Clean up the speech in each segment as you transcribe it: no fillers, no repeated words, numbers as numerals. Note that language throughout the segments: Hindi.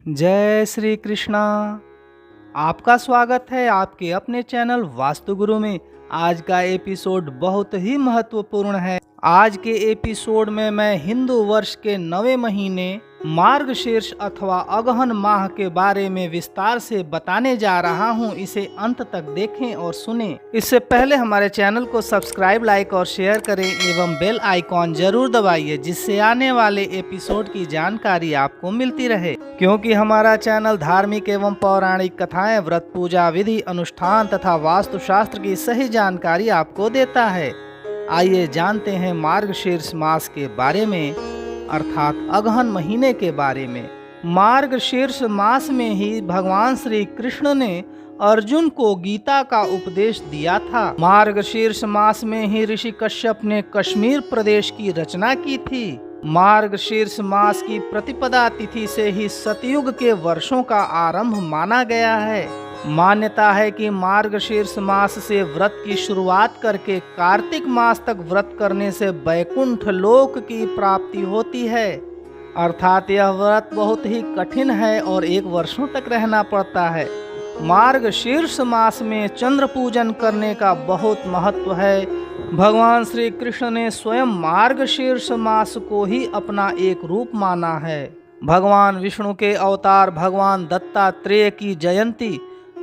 जय श्री कृष्णा। आपका स्वागत है आपके अपने चैनल वास्तु गुरु में। आज का एपिसोड बहुत ही महत्वपूर्ण है। आज के एपिसोड में मैं हिंदू वर्ष के 9वें महीने मार्गशीर्ष अथवा अगहन माह के बारे में विस्तार से बताने जा रहा हूं। इसे अंत तक देखें और सुनें। इससे पहले हमारे चैनल को सब्सक्राइब, लाइक और शेयर करें एवं बेल आइकॉन जरूर दबाइए, जिससे आने वाले एपिसोड की जानकारी आपको मिलती रहे। क्योंकि हमारा चैनल धार्मिक एवं पौराणिक कथाएं, व्रत, पूजा विधि, अनुष्ठान तथा वास्तुशास्त्र की सही जानकारी आपको देता है। आइए जानते हैं मार्गशीर्ष मास के बारे में, अर्थात अगहन महीने के बारे में। मार्गशीर्ष मास में ही भगवान श्री कृष्ण ने अर्जुन को गीता का उपदेश दिया था। मार्गशीर्ष मास में ही ऋषि कश्यप ने कश्मीर प्रदेश की रचना की थी। मार्गशीर्ष मास की प्रतिपदा तिथि से ही सतयुग के वर्षों का आरंभ माना गया है। मान्यता है कि मार्गशीर्ष मास से व्रत की शुरुआत करके कार्तिक मास तक व्रत करने से वैकुंठ लोक की प्राप्ति होती है। अर्थात यह व्रत बहुत ही कठिन है और 1 वर्षों तक रहना पड़ता है। मार्गशीर्ष मास में चंद्र पूजन करने का बहुत महत्व है। भगवान श्री कृष्ण ने स्वयं मार्गशीर्ष मास को ही अपना एक रूप माना है। भगवान विष्णु के अवतार भगवान दत्तात्रेय की जयंती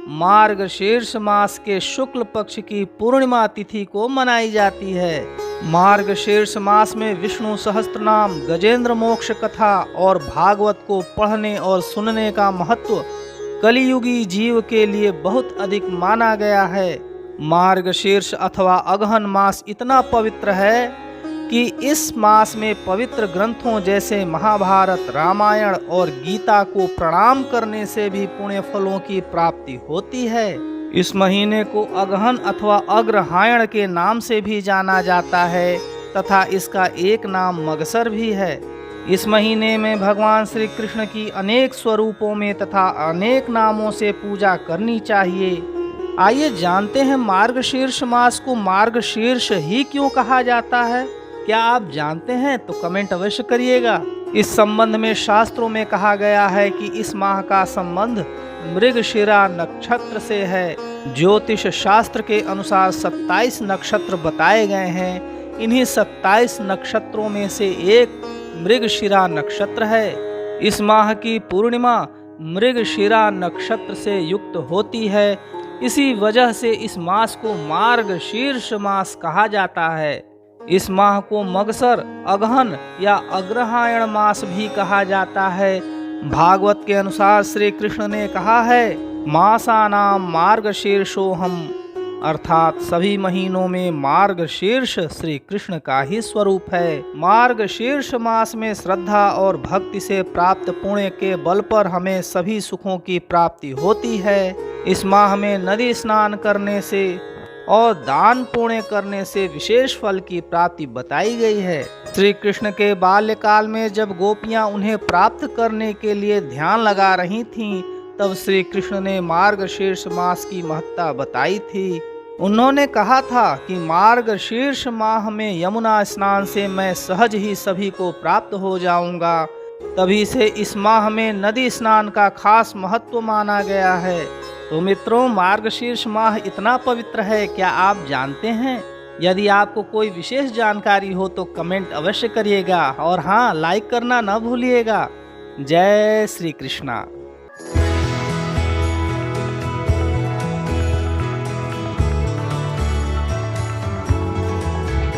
मार्गशीर्ष मास के शुक्ल पक्ष की पूर्णिमा तिथि को मनाई जाती है। मार्गशीर्ष मास में विष्णु सहस्त्रनाम, गजेंद्र मोक्ष कथा और भागवत को पढ़ने और सुनने का महत्व कलियुगी जीव के लिए बहुत अधिक माना गया है। मार्गशीर्ष अथवा अगहन मास इतना पवित्र है कि इस मास में पवित्र ग्रंथों जैसे महाभारत, रामायण और गीता को प्रणाम करने से भी पुण्य फलों की प्राप्ति होती है। इस महीने को अगहन अथवा अग्रहायण के नाम से भी जाना जाता है तथा इसका एक नाम मगसर भी है। इस महीने में भगवान श्री कृष्ण की अनेक स्वरूपों में तथा अनेक नामों से पूजा करनी चाहिए। आइए जानते हैं मार्गशीर्ष मास को मार्गशीर्ष ही क्यों कहा जाता है। क्या आप जानते हैं तो कमेंट अवश्य करिएगा। इस संबंध में शास्त्रों में कहा गया है कि इस माह का संबंध मृगशिरा नक्षत्र से है। ज्योतिष शास्त्र के अनुसार 27 नक्षत्र बताए गए हैं। इन्हीं 27 नक्षत्रों में से एक मृगशिरा नक्षत्र है। इस माह की पूर्णिमा मृगशिरा नक्षत्र से युक्त होती है। इसी वजह से इस मास को मार्गशीर्ष मास कहा जाता है। इस माह को मगसर, अगहन या अग्रहायण मास भी कहा जाता है। भागवत के अनुसार श्री कृष्ण ने कहा है, मासानाम मार्गशीर्षोहम, अर्थात सभी महीनों में मार्गशीर्ष श्री कृष्ण का ही स्वरूप है। मार्गशीर्ष मास में श्रद्धा और भक्ति से प्राप्त पुण्य के बल पर हमें सभी सुखों की प्राप्ति होती है। इस माह में नदी स्नान करने से और दान पुण्य करने से विशेष फल की प्राप्ति बताई गई है। श्री कृष्ण के बाल्यकाल में जब गोपियां उन्हें प्राप्त करने के लिए ध्यान लगा रही थीं, तब श्री कृष्ण ने मार्गशीर्ष मास की महत्ता बताई थी। उन्होंने कहा था कि मार्गशीर्ष माह में यमुना स्नान से मैं सहज ही सभी को प्राप्त हो जाऊंगा। तभी से इस माह में नदी स्नान का खास महत्व माना गया है। तो मित्रों, मार्गशीर्ष माह इतना पवित्र है, क्या आप जानते हैं? यदि आपको कोई विशेष जानकारी हो तो कमेंट अवश्य करिएगा और हाँ, लाइक करना न भूलिएगा। जय श्री कृष्णा।